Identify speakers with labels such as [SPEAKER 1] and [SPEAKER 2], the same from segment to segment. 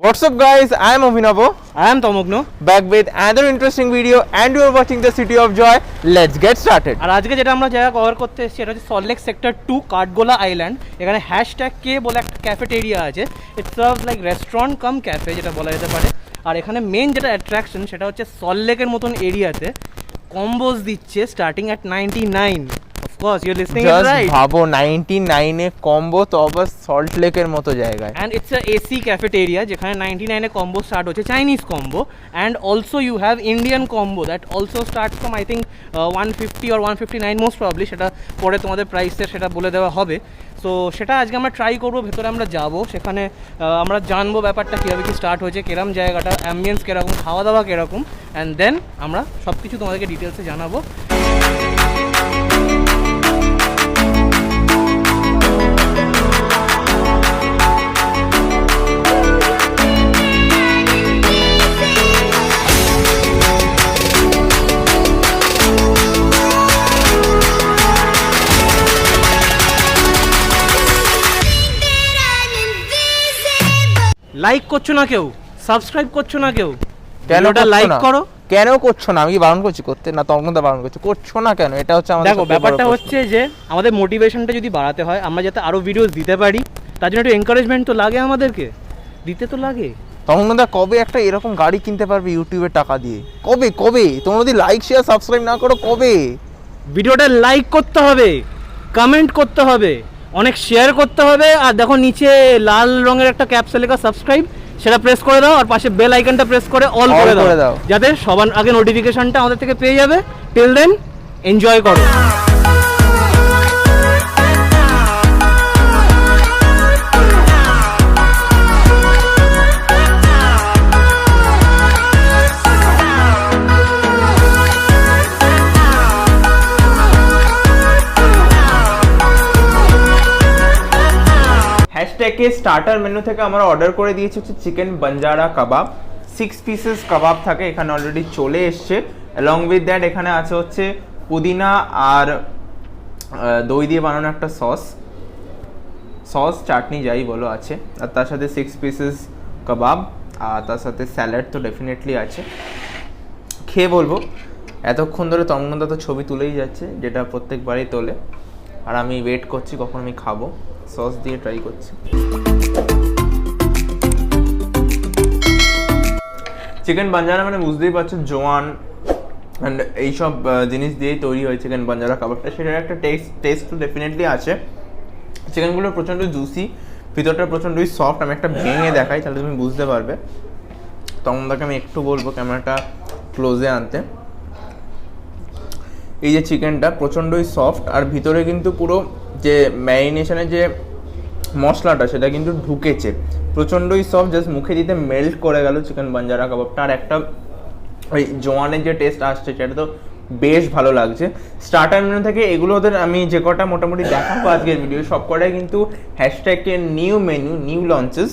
[SPEAKER 1] What's up guys, I am Abhinavo.
[SPEAKER 2] I am Tamogno.
[SPEAKER 1] Back with another interesting video and you are watching the City of Joy. Let's get started.
[SPEAKER 2] আর আজকে যেটা আমরা জায়গা cover করতে এসেছি এটা হচ্ছে Salt Lake sector 2 কাঠগোলা island. এখানে hashtag কে বলে একটা ক্যাফেটেরিয়া আছে। ইট সার্ভস লাইক রেস্টুরেন্ট কাম ক্যাফে যেটা বলা যেতে পারে। আর এখানে মেন যেটা অ্যাট্রাকশন সেটা হচ্ছে সল্টলেকের মতন এরিয়াতে কম্বোজ দিচ্ছে starting at 99। Of course, you're listening
[SPEAKER 1] Just
[SPEAKER 2] right.
[SPEAKER 1] ভাবো 99 এ কম্বো তো আবার সল্ট লেকের মতো জায়গায়।
[SPEAKER 2] And it's a AC cafeteria যেখানে 99 এ কম্বো স্টার্ট হচ্ছে Chinese combo and also you have Indian combo that also starts from I think 150 or 159 most probably সেটা পরে তোমাদের প্রাইসের সেটা বলে দেওয়া হবে। সো সেটা আজকে আমরা ট্রাই করবো, ভেতরে আমরা যাব, সেখানে আমরা জানবো ব্যাপারটা কীভাবে কি স্টার্ট হয়েছে, কিরম জায়গাটা, অ্যাম্বিয়েন্স কীরকম, খাওয়া দাওয়া কীরকম, অ্যান্ড দেন আমরা সব কিছু তোমাদেরকে ডিটেলসে জানাবো। লাইক করছো না কেউ, সাবস্ক্রাইব করছো না কেউ,
[SPEAKER 1] কেন
[SPEAKER 2] লাইক করো?
[SPEAKER 1] কেন করছো না? আমি বারণ করছি করতে, না তখন তো বারণ করছি, করছো না কেন? এটা হচ্ছে আমাদের
[SPEAKER 2] দেখো ব্যাপারটা হচ্ছে যে আমাদের মোটিভেশনটা যদি বাড়াতে হয়, আমরা যাতে আরো ভিডিওস দিতে পারি, তার জন্য একটু এনকারেজমেন্ট তো লাগে, আমাদেরকে দিতে তো লাগে।
[SPEAKER 1] তখন দা কবে একটা এরকম গাড়ি কিনতে পারবে ইউটিউবের টাকা দিয়ে? কবে কবে? তোমরা যদি লাইক শেয়ার সাবস্ক্রাইব না করো কবে?
[SPEAKER 2] ভিডিওটা লাইক করতে হবে, কমেন্ট করতে হবে, অনেক শেয়ার করতে হবে, আর দেখো নিচে লাল রঙের একটা ক্যাপসে লেখা সাবস্ক্রাইব, সেটা প্রেস করে দাও, আর পাশে বেল আইকনটা প্রেস করে অল করে দাও, যাতে সবার আগে নোটিফিকেশনটা আমাদের থেকে পেয়ে যাবে। টিল দেন এনজয় করো।
[SPEAKER 1] হ্যাশট্যাগে স্টার্টার মেনু থেকে আমরা অর্ডার করে দিয়েছি হচ্ছে চিকেন বাঞ্জারা কাবাব, 6 পিসেস কাবাব থাকে, এখানে অলরেডি চলে এসছে। অ্যালং উইথ দ্যাট এখানে আছে হচ্ছে পুদিনা আর দই দিয়ে বানানো একটা সস চাটনি যাই বলো আছে, আর তার সাথে 6 পিসেস কাবাব, আর তার সাথে স্যালাড তো ডেফিনেটলি আছে। খেয়ে বলবো, এতক্ষণ ধরে তমনদা তো ছবি তুলেই যাচ্ছে, যেটা প্রত্যেকবারই তোলে, আর আমি ওয়েট করছি কখন আমি খাবো। সস দিয়ে ট্রাই করছি। চিকেন বাঞ্জারা মানে বুঝতেই পারছো জোয়ান অ্যান্ড এইসব জিনিস দিয়েই তৈরি হয় চিকেন বাঞ্জারা কাবাবটা, সেটার একটা টেস্ট তো ডেফিনেটলি আছে। চিকেনগুলো প্রচণ্ড জুসি, ভিতরটা প্রচণ্ডই সফট। আমি একটা ভেঙে দেখাই তাহলে তুমি বুঝতে পারবে। তমনদাকে আমি একটু বলবো ক্যামেরাটা ক্লোজে আনতে। এই যে চিকেনটা প্রচণ্ডই সফট, আর ভিতরে কিন্তু পুরো যে ম্যারিনেশনের যে মশলাটা সেটা কিন্তু ঢুকেছে, প্রচণ্ডই সফট, জাস্ট মুখে দিতে মেল্ট করে গেল চিকেন বাঞ্জারা কাবাবটা। আর একটা ওই জোয়ানের যে টেস্ট আসছে সেটা তো বেশ ভালো লাগছে। স্টার্টার মেনু থেকে এগুলো ওদের আমি যে কটা মোটামুটি দেখাবো আজকের ভিডিও, সব কটাই কিন্তু হ্যাশট্যাগের নিউ মেনু, নিউ লঞ্চেস।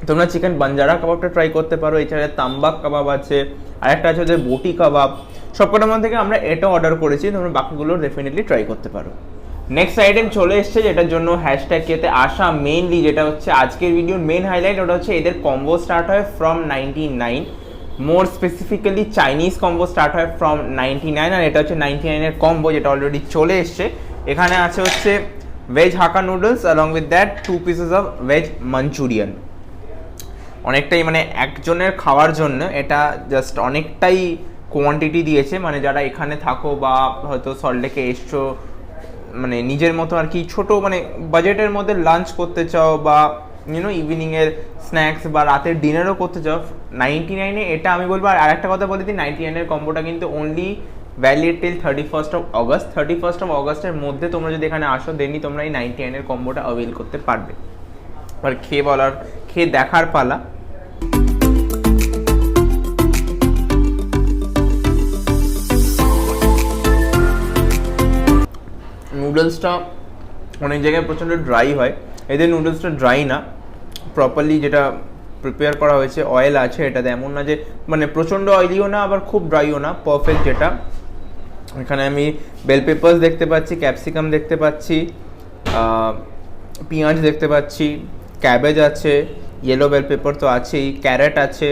[SPEAKER 1] তোমরা চিকেন বাঞ্জারা কাবাবটা ট্রাই করতে পারো, এছাড়া তাম্বাক কাবাব আছে, আরেকটা আছে ওদের বটি কাবাব। সবকটার মধ্যে থেকে আমরা এটা অর্ডার করেছি, তোমরা বাকিগুলো ডেফিনেটলি ট্রাই করতে পারো। নেক্সট আইটেম চলে এসছে, যেটার জন্য হ্যাশট্যাগ কেতে আসা মেইনলি যেটা হচ্ছে আজকের ভিডিওর মেন হাইলাইট, ওটা হচ্ছে এদের কম্বো স্টার্ট হয় from 99, more specifically Chinese combo start হয় ফ্রম 99, আর এটা হচ্ছে 99 এর কম্বো যেটা অলরেডি চলে এসছে। এখানে আছে হচ্ছে veg hakka noodles along with that 2 pieces of veg Manchurian. অনেকটাই মানে একজনের খাওয়ার জন্য এটা জাস্ট অনেকটাই কোয়ান্টিটি দিয়েছে, মানে যারা এখানে থাকো বা হয়তো সল্টলেকে এসছো, মানে নিজের মতো আর কি ছোট মানে বাজেটের মধ্যে লাঞ্চ করতে চাও, বা ইভিনিংয়ের স্ন্যাক্স বা রাতের ডিনারও করতে চাও, 99-এ এটা আমি বলবো। আর একটা কথা বলে দিই, 99-এর কম্বোটা কিন্তু only valid till 31st of August। 31st of August-এর মধ্যে তোমরা যদি এখানে আসো দেনই তোমরা এই 99-এর কম্বোটা অ্যাভেল করতে পারবে। আর খেয়ে দেখার পালা। নুডলসটা অনেক জায়গায় প্রচণ্ড ড্রাই হয়, এদের নুডলসটা ড্রাই না, প্রপারলি যেটা প্রিপেয়ার করা হয়েছে, অয়েল আছে এটাতে, এমন না যে মানে প্রচণ্ড অয়েলিও না আবার খুব ড্রাইও না, পারফেক্ট যেটা। এখানে আমি বেল পেপার্স দেখতে পাচ্ছি, ক্যাপসিকাম দেখতে পাচ্ছি, পেঁয়াজ দেখতে পাচ্ছি, ক্যাবেজ আছে, ইয়েলো বেল পেপার তো আছেই, ক্যারেট আছে,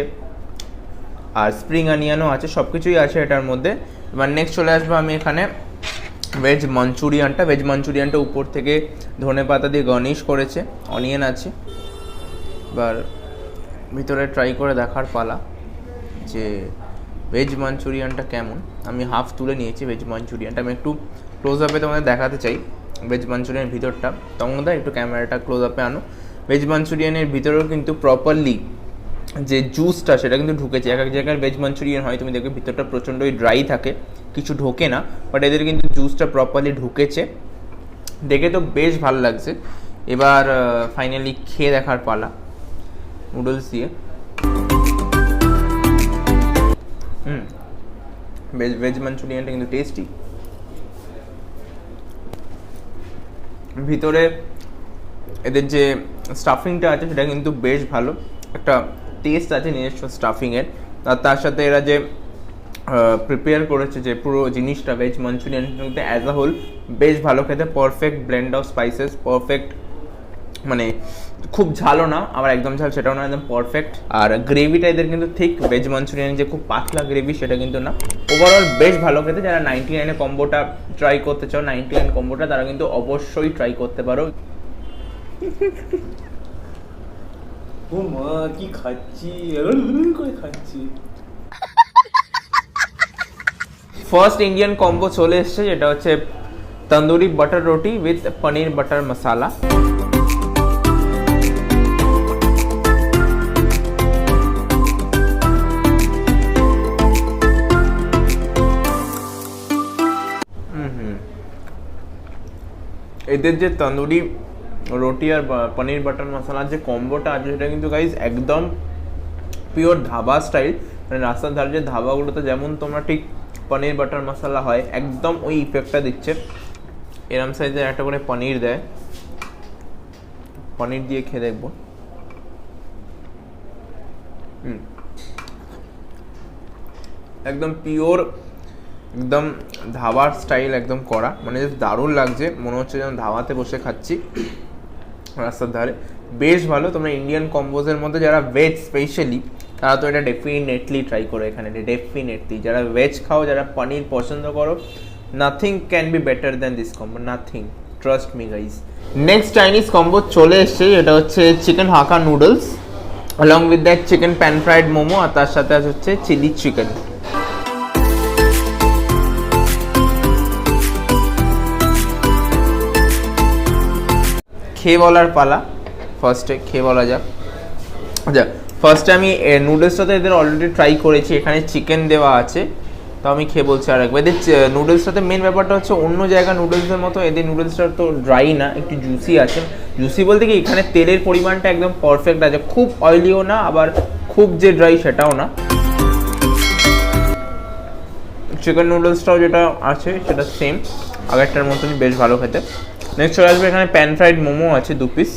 [SPEAKER 1] আর স্প্রিং অনিয়নও আছে, সব কিছুই আছে এটার মধ্যে। এবার নেক্সট চলে আসবো আমি এখানে ভেজ মাঞ্চুরিয়ানটা উপর থেকে ধনে পাতা দিয়ে গার্নিশ করেছে, অনিয়ন আছে। এবার ভিতরে ট্রাই করে দেখার পালা যে ভেজ মাঞ্চুরিয়ানটা কেমন। আমি হাফ তুলে নিয়েছি ভেজ মাঞ্চুরিয়ানটা, আমি একটু ক্লোজ আপে তোমাদের দেখাতে চাই ভেজ মাঞ্চুরিয়ানের ভিতরটা। তমনদা একটু ক্যামেরাটা ক্লোজ আপে আনো। ভেজ মাঞ্চুরিয়ানের ভিতরেও কিন্তু প্রপারলি যে জুসটা সেটা কিন্তু ঢুকেছে। এক এক জায়গায় ভেজ মাঞ্চুরিয়ান হয় তুমি দেখবে ভিতরটা প্রচণ্ডই ড্রাই থাকে, কিছু ঢোকে না, বাট এদের কিন্তু জুসটা প্রপারলি ঢুকেছে, দেখে তো বেশ ভালো লাগছে। এবার ফাইনালি খেয়ে দেখার পালা নুডলস দিয়ে। ভেজ মাঞ্চুরিয়ানটা কিন্তু টেস্টি। ভিতরে এদের যে স্টাফিংটা আছে সেটা কিন্তু বেশ ভালো, একটা টেস্ট আছে নিজস্ব স্টাফিংয়ের। আর তার সাথে এরা যে প্রিপেয়ার করেছে যে পুরো জিনিসটা ভেজ মাঞ্চুরিয়ান কিন্তু অ্যাজ আ হোল বেশ ভালো খেতে, perfect blend of spices, perfect, মানে খুব ঝালও না আবার একদম ঝাল সেটাও না, একদম পারফেক্ট। আর গ্রেভিটা এদের কিন্তু ঠিক ভেজ মাঞ্চুরিয়ান যে খুব পাতলা গ্রেভি সেটা কিন্তু না। ওভারঅল বেশ ভালো খেতে। যারা 99 কম্বোটা ট্রাই করতে চাও, 99 কম্বোটা, তারা কিন্তু অবশ্যই ট্রাই করতে পারো।
[SPEAKER 3] ও মা কি খাচ্ছি, করে খাচ্ছি।
[SPEAKER 1] ফার্স্ট ইন্ডিয়ান কম্বো চলে এসছে, যেটা হচ্ছে তন্দুরি বাটার রুটি উইথ পনির বাটার মশালা। এদের যে তন্দুরি রুটি আর পনির বাটার মশলার যে কম্বোটা আছে সেটা কিন্তু গাইজ একদম পিওর ধাবা স্টাইল, মানে রাস্তার ধারে যে ধাবাগুলোতে যেমন তোমরা ঠিক পনির বাটার মশলা হয় একদম ওই ইফেক্টটা দিচ্ছে। এরম সাইজের একটা করে পনির দেয়, পনির দিয়ে খেয়ে দেখবো। একদম পিওর, একদম ধাবার স্টাইল একদম করা, মানে দারুণ লাগছে, মনে হচ্ছে যেন ধাবাতে বসে খাচ্ছি রাস্তার ধারে। বেশ ভালো। তোমরা ইন্ডিয়ান কম্বোজের মধ্যে যারা ভেজ স্পেশালি, তারা তো এটা ডেফিনেটলি ট্রাই করো এখানে, ডেফিনেটলি। যারা ভেজ খাও, যারা পনির পছন্দ করো, nothing can be better than this combo, nothing, trust me guys. Next Chinese combo চলে এসছে, এটা হচ্ছে chicken Hakka noodles along with that chicken pan fried momo, আর তার সাথে হচ্ছে চিলি চিকেন। খেয়ে বলার পালা, ফার্স্টে খেয়ে বলা যাক। আচ্ছা, ফার্স্টে আমি নুডলসটাতে এদের অলরেডি ট্রাই করেছি, এখানে চিকেন দেওয়া আছে, তো আমি খেয়ে বলছি আর একবার। এদের নুডলসটাতে মেন ব্যাপারটা হচ্ছে অন্য জায়গা নুডলসের মতো এদের নুডলসটা তো ড্রাই না, একটু জুসি আছে। জুসি বলতে কি এখানে তেলের পরিমাণটা একদম পারফেক্ট আছে, খুব অয়েলিও না আবার খুব যে ড্রাই সেটাও না। চিকেন নুডলসটাও যেটা আছে সেটা সেম আগেরটার মতনই, বেশ ভালো খেতে। নেক্সট চলে আসবে এখানে প্যান ফ্রাইড মোমো আছে 2 পিস।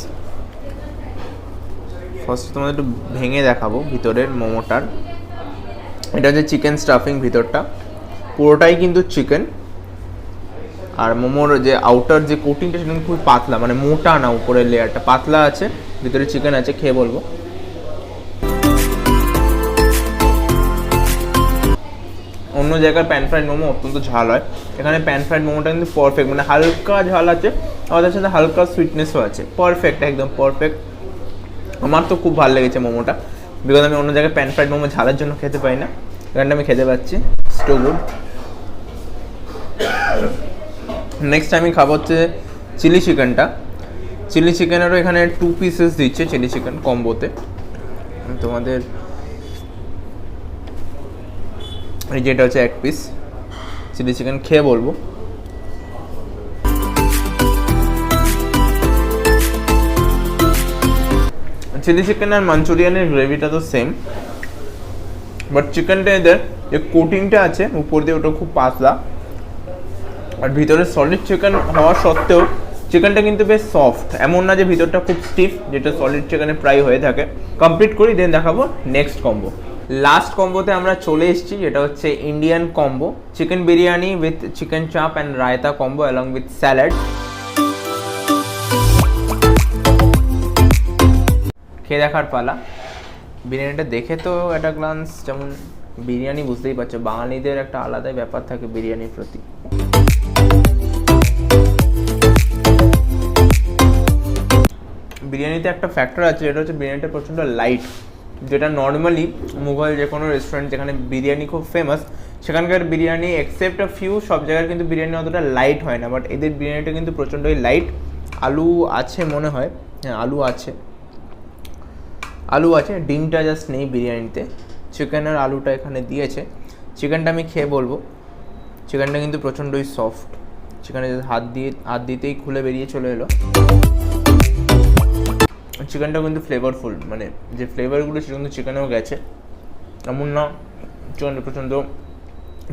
[SPEAKER 1] ফার্স্ট তোমাদের একটু ভেঙে দেখাবো ভিতরের মোমোটার। এটা হচ্ছে চিকেন স্টাফিং, ভিতরটা পুরোটাই কিন্তু চিকেন। আর মোমোর যে আউটার যে কোটিংটা সেটা খুব পাতলা, মানে মোটা না, উপরের লেয়ারটা পাতলা আছে, ভিতরে চিকেন আছে। খেয়ে বলবো। অন্য জায়গার প্যান ফ্রাইড মোমো অত্যন্ত ঝাল হয়, এখানে প্যান ফ্রাইড মোমোটা কিন্তু পারফেক্ট, মানে হালকা ঝাল আছে আমাদের সাথে হালকা সুইটনেসও আছে, পারফেক্ট, একদম পারফেক্ট। আমার তো খুব ভালো লেগেছে মোমোটা, বিকজ আমি অন্য জায়গায় প্যান ফ্রাইড মোমো ঝালের জন্য খেতে পাই না, এখানটা আমি খেতে পাচ্ছি, স্টো গুড। নেক্সট আমি খাবো হচ্ছে চিলি চিকেনটা। চিলি চিকেনেরও এখানে 2 পিসেস দিচ্ছে চিলি চিকেন কম্বোতে। তোমাদের এই যেটা হচ্ছে 1 পিস চিলি চিকেন, খেয়ে বলবো। চিলি চিকেন আর মাঞ্চুরিয়ানের গ্রেভিটা তো সেম, বাট চিকেনটা এদের যে কোটিংটা আছে উপর দিয়ে ওটা খুব পাতলা, আর ভিতরে সলিড চিকেন হওয়া সত্ত্বেও চিকেনটা কিন্তু বেশ সফট, এমন না যে ভিতরটা খুব স্টিফ, যেটা সলিড চিকেনে প্রায় হয়ে থাকে। কমপ্লিট করি দেন দেখাবো নেক্সট কম্বো। লাস্ট কম্বোতে আমরা চলে এসেছি, যেটা হচ্ছে Indian combo, chicken biryani with chicken chaap and raita combo along with salad. খেয়ে দেখার পালা। বিরিয়ানিটা দেখে তো একটা গ্লান্স যেমন বিরিয়ানি বুঝতেই পারছো, বাঙালিদের একটা আলাদাই ব্যাপার থাকে বিরিয়ানির প্রতি। বিরিয়ানিতে একটা ফ্যাক্টর আছে, যেটা হচ্ছে বিরিয়ানিটা প্রচণ্ড লাইট, যেটা নর্মালি মুঘল যে কোনো রেস্টুরেন্ট যেখানে বিরিয়ানি খুব ফেমাস, সেখানকার বিরিয়ানি এক্সেপ্ট আ ফিউ সব জায়গায় কিন্তু বিরিয়ানি অতটা লাইট হয় না, বাট এদের বিরিয়ানিটা কিন্তু প্রচণ্ডই লাইট। আলু আছে মনে হয়, হ্যাঁ আলু আছে, ডিমটা জাস্ট নেই বিরিয়ানিতে। চিকেন আর আলুটা এখানে দিয়েছে। চিকেনটা আমি খেয়ে বলবো, চিকেনটা কিন্তু প্রচণ্ডই সফট, চিকেনে হাত দিতেই খুলে বেরিয়ে চলে এলো। চিকেনটা কিন্তু ফ্লেভারফুল, মানে যে ফ্লেভারগুলো সেটা কিন্তু চিকেনেও গেছে, এমন না চিকেনটা প্রচণ্ড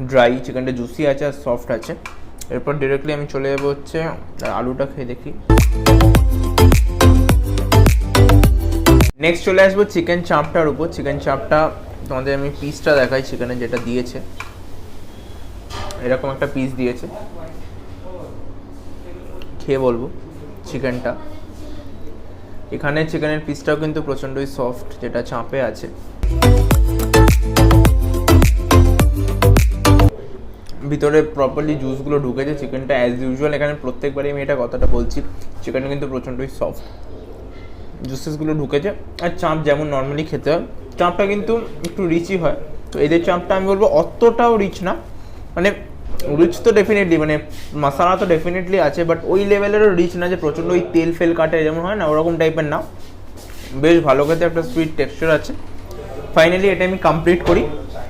[SPEAKER 1] ড্রাই, চিকেনটা জুসি আছে আর সফট আছে। এরপর ডিরেক্টলি আমি চলে যাবো হচ্ছে আলুটা খেয়ে দেখি। নেক্সট চলে আসবো চিকেন চাপটার উপর। চিকেন চাপটা তোমাদের আমি পিসটা দেখাই, চিকেনে যেটা দিয়েছে এরকম একটা পিস দিয়েছে, খেয়ে বলবো চিকেনটা। এখানে চিকেনের পিসটাও কিন্তু প্রচণ্ডই সফট, যেটা চাপে আছে। ভিতরে প্রপারলি জুসগুলো ঢুকেছে, চিকেনটা অ্যাজ ইউজুয়াল এখানে প্রত্যেকবারই আমি এটা কথাটা বলছি, চিকেনটা কিন্তু প্রচণ্ডই সফট, জুসেসগুলো ঢুকেছে। আর চাপ যেমন নর্মালি খেতে হয়, চাপটা কিন্তু একটু রিচই হয়। তো এদের চাপটা আমি বলবো অতটাও রিচ না, মানে রিচ তো ডেফিনেটলি, মানে মশলা তো ডেফিনেটলি আছে, বাট ওই লেভেলেরও রিচ না যে প্রচণ্ড ওই তেল ফেল কাটে যেমন হয় না, ওরকম টাইপের না। বেশ ভালো খেতে, একটা সুইট টেক্সচার আছে। ফাইনালি এটা আমি কমপ্লিট করি।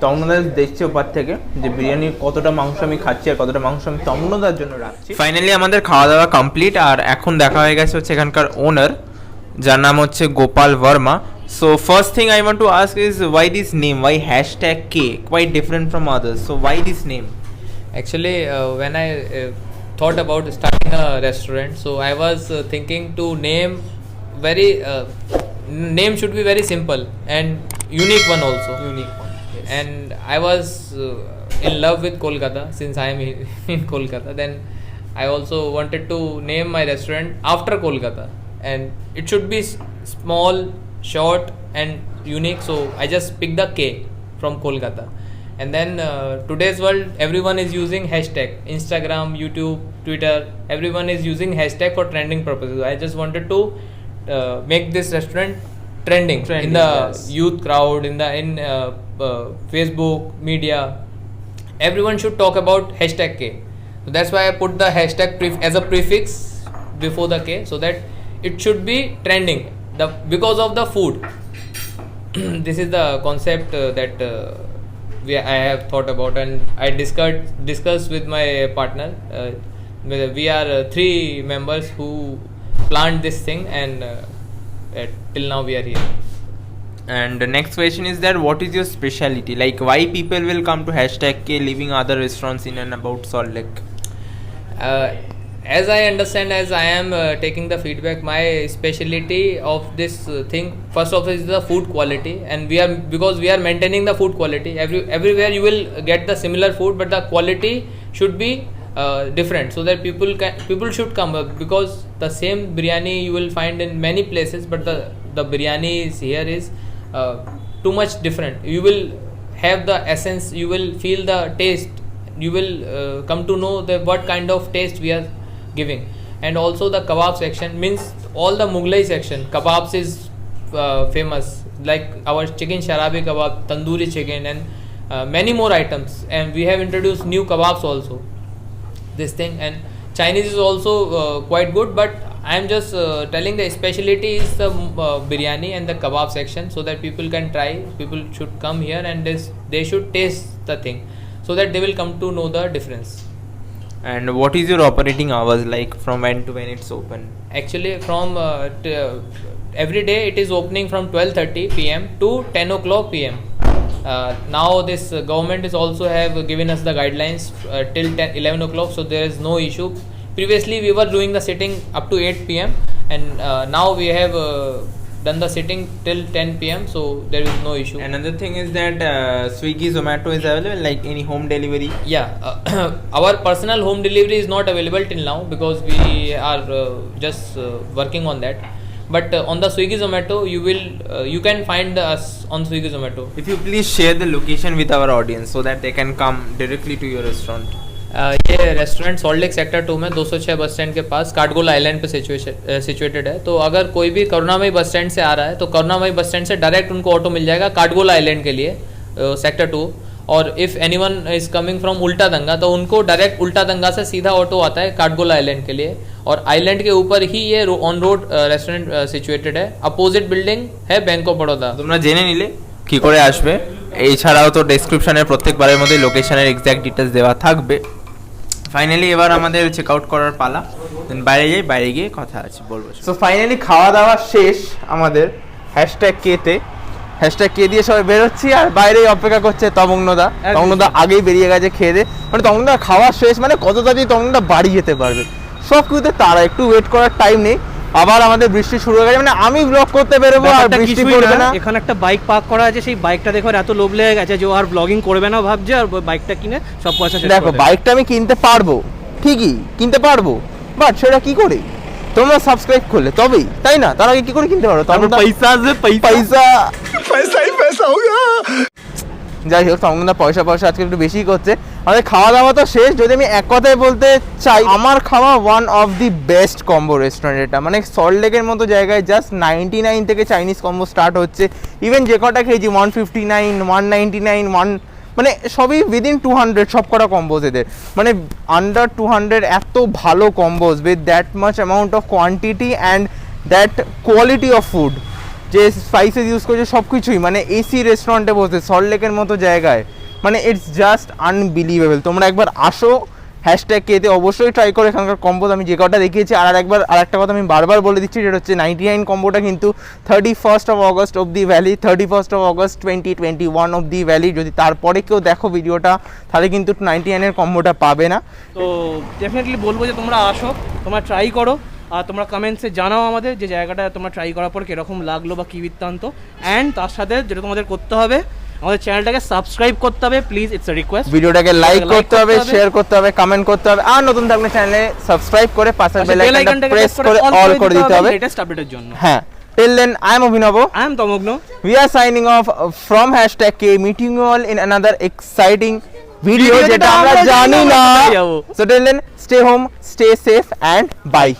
[SPEAKER 1] তমনদাস দেখছি ওপার থেকে যে বিরিয়ানির কতটা মাংস আমি খাচ্ছি আর কতটা মাংস আমি তমনদার জন্য রাখছি। ফাইনালি আমাদের খাওয়া দাওয়া কমপ্লিট, আর এখন দেখা হয়ে গেছে হচ্ছে এখানকার ওনার, যার নাম হচ্ছে Gopal Verma. So first thing I want to ask is why this name, why #K, quite different from others, so why this name?
[SPEAKER 4] Actually, when I thought about starting a restaurant, so I was thinking to name name should be very simple and unique one also.
[SPEAKER 1] Unique one, yes.
[SPEAKER 4] And I was in love with Kolkata since I am in Kolkata. Then I also wanted to name my restaurant after Kolkata, and it should be small, short, and unique. So I just picked the K from Kolkata. And then today's world, everyone is using hashtag. Instagram, YouTube, Twitter, everyone is using hashtag for trending purposes. I just wanted to make this restaurant trending in the youth crowd, in Facebook media. Everyone should talk about hashtag K. So that's why I put the hashtag as a prefix before the K, so that it should be trending. Because of the food. This is the concept that I have thought about, and I discussed with my partner. We are 3 members who planned this thing, and till now we are here.
[SPEAKER 1] And the next question is that what is your speciality, like why people will come to #K leaving other restaurants in and about Salt Lake?
[SPEAKER 4] As I understand, as I am taking the feedback, my speciality of this thing, first of all, is the food quality, and because we are maintaining the food quality. Everywhere you will get the similar food, but the quality should be different, so that people should come, because the same biryani you will find in many places, but the biryani here is too much different. You will have the essence, you will feel the taste, you will come to know what kind of taste we are giving. And also the kebab section, means all the Mughlai section kebabs is famous, like our chicken sharabi kebab, tandoori chicken, and many more items. And we have introduced new kebabs also, this thing. And Chinese is also quite good, but I am just telling the speciality is the biryani and the kebab section, so that people can try. People should come here and they should taste the thing, so that they will come to know the difference.
[SPEAKER 1] And what is your operating hours, like from when to when it's open?
[SPEAKER 4] Actually, from every day it is opening from 12:30 p.m. to 10 o'clock p.m. Now this government is also have given us the guidelines till 11 o'clock, so there is no issue. Previously we were doing the sitting up to 8 p.m. and now we have done the sitting till 10 p.m. so there is no issue.
[SPEAKER 1] Another thing is that Swiggy, Zomato is available, like any home delivery?
[SPEAKER 4] Yeah, our personal home delivery is not available till now, because we are just working on that. but on the Swiggy Zomato you can find us on Swiggy Zomato.
[SPEAKER 1] If you please share the location with our audience so that they can come directly to your restaurant.
[SPEAKER 4] ये restaurant salt lake sector 2 में 206 bus stand के पास Kathgola island पे situated है। तो अगर कोई भी करुणामयी bus stand से आ रहा है तो करुणामयी बस स्टैंड से डायरेक्ट उनको ऑटो मिल जाएगा काठगोला आइलैंड के लिए सेक्टर 2। और if anyone is coming from उल्टा दंगा तो उनको डायरेक्ट उल्टा दंगा से सीधा ऑटो आता है काठगोला आइलैंड के लिए। और आइलैंड के ऊपर ही ये ऑन रोड रेस्टोरेंट सिचुएटेड है, अपोजिट बिल्डिंग है बैंक ऑफ बड़ौदा।
[SPEAKER 1] তোমরা জেনে নিলে কি করে আসবে, এছাড়াও তো ডেসক্রিপশনের প্রত্যেকবারের মধ্যে লোকেশনের এক্স্যাক্ট ডিটেলস দেওয়া থাকবে। ফাইনালি এবার আমাদের চেক আউট করার পালা, দেন বাইরে যাই, বাইরে গিয়ে কথা আছে বলবো। সো ফাইনালি খাওয়া দাওয়া শেষ আমাদের #K-তে, #K দিয়ে সবাই বেরোচ্ছি আর বাইরেই অপেক্ষা করছে তমগ্নদা। তমগ্নদা আগেই বেরিয়ে গেছে খেয়ে দে, মানে তমগ্নদা খাওয়া শেষ মানে কত তাড়াতাড়ি তমগ্নদা বাড়ি যেতে পারবে। সব কিছুতে তারা একটু ওয়েট করার টাইম নেই, আবার আমাদের বৃষ্টি শুরু হয়ে গেছে, মানে আমি ব্লগ করতে বেরোবো আর বৃষ্টি পড়বে না।
[SPEAKER 2] এখানে একটা বাইক পার্ক করা আছে, সেই বাইকটা দেখো এত লোভ লেগে গেছে যে ও আর ব্লগিং করবে না ভাবছে, আর বাইকটা কিনে সব পয়সা শেষ
[SPEAKER 1] দেখো
[SPEAKER 2] করে দেবে।
[SPEAKER 1] বাইকটা আমি কিনতে পারবো, ঠিকই কিনতে পারবো, বাট সেটা কি করে তোমরা সাবস্ক্রাইব করলে তবেই, তাই না? তার আগে কি করে কিনতে পারো?
[SPEAKER 2] তারপর পয়সা আসবে,
[SPEAKER 1] পয়সা যাই হোক, তমগ্নদা পয়সা আজকে একটু বেশি করছে। আমাদের খাওয়া দাওয়া তো শেষ। যদি আমি এক কথায় বলতে চাই, আমার খাওয়া one of the best combo restaurant এটা, মানে সল্ট লেকের মতো জায়গায় জাস্ট 99 থেকে চাইনিজ কম্বো স্টার্ট হচ্ছে। ইভেন যে কটা খেয়েছি 159, 199, মানে সবই উইদিন 200, সব কটা কম্বোজ এদের, মানে আন্ডার 200 এত ভালো কম্বোজ with that much amount of quantity and that quality of food, যে স্পাইসেস ইউজ করছে সব কিছুই, মানে এসি রেস্টুরেন্টে বসে সল্ট লেকের মতো জায়গায়, মানে ইটস জাস্ট আনবিলিভেবল। তোমরা একবার আসো #K-তে, অবশ্যই ট্রাই করো এখানকার কম্বোজ আমি যে কটা দেখিয়েছি। আর একটা কথা আমি বারবার বলে দিচ্ছি, যেটা হচ্ছে 99 কম্বোটা কিন্তু 31st of August অবধি ভ্যালি, 31st of August 2021 অবধি ভ্যালি। যদি তারপরে কেউ দেখো ভিডিওটা তাহলে কিন্তু 99 কম্বোটা পাবে না।
[SPEAKER 2] তো ডেফিনেটলি বলবো যে তোমরা আসো, তোমরা ট্রাই করো, আর তোমরা কমেন্টসে জানাও আমাদের যে জায়গাটা তোমরা ট্রাই করার পর কীরকম লাগলো বা কী বৃত্তান্ত। অ্যান্ড তার সাথে যেটা তোমাদের করতে হবে, আমাদের চ্যানেলটাকে সাবস্ক্রাইব করতে হবে, প্লিজ, ইটস আ রিকোয়েস্ট।
[SPEAKER 1] ভিডিওটাকে লাইক করতে হবে, শেয়ার করতে হবে, কমেন্ট করতে হবে, আর নতুন থাকলে চ্যানেলে সাবস্ক্রাইব করে পাশের বেল আইকনটা প্রেস করে অল করে দিতে হবে
[SPEAKER 2] লেটেস্ট আপডেটের জন্য।
[SPEAKER 1] হ্যাঁ, till then I am Abhinav,
[SPEAKER 2] I am Tamogno,
[SPEAKER 1] we are signing off from #K, meeting you all in another exciting video যেটা আমরা জানি না। So till then, stay home, stay safe and bye.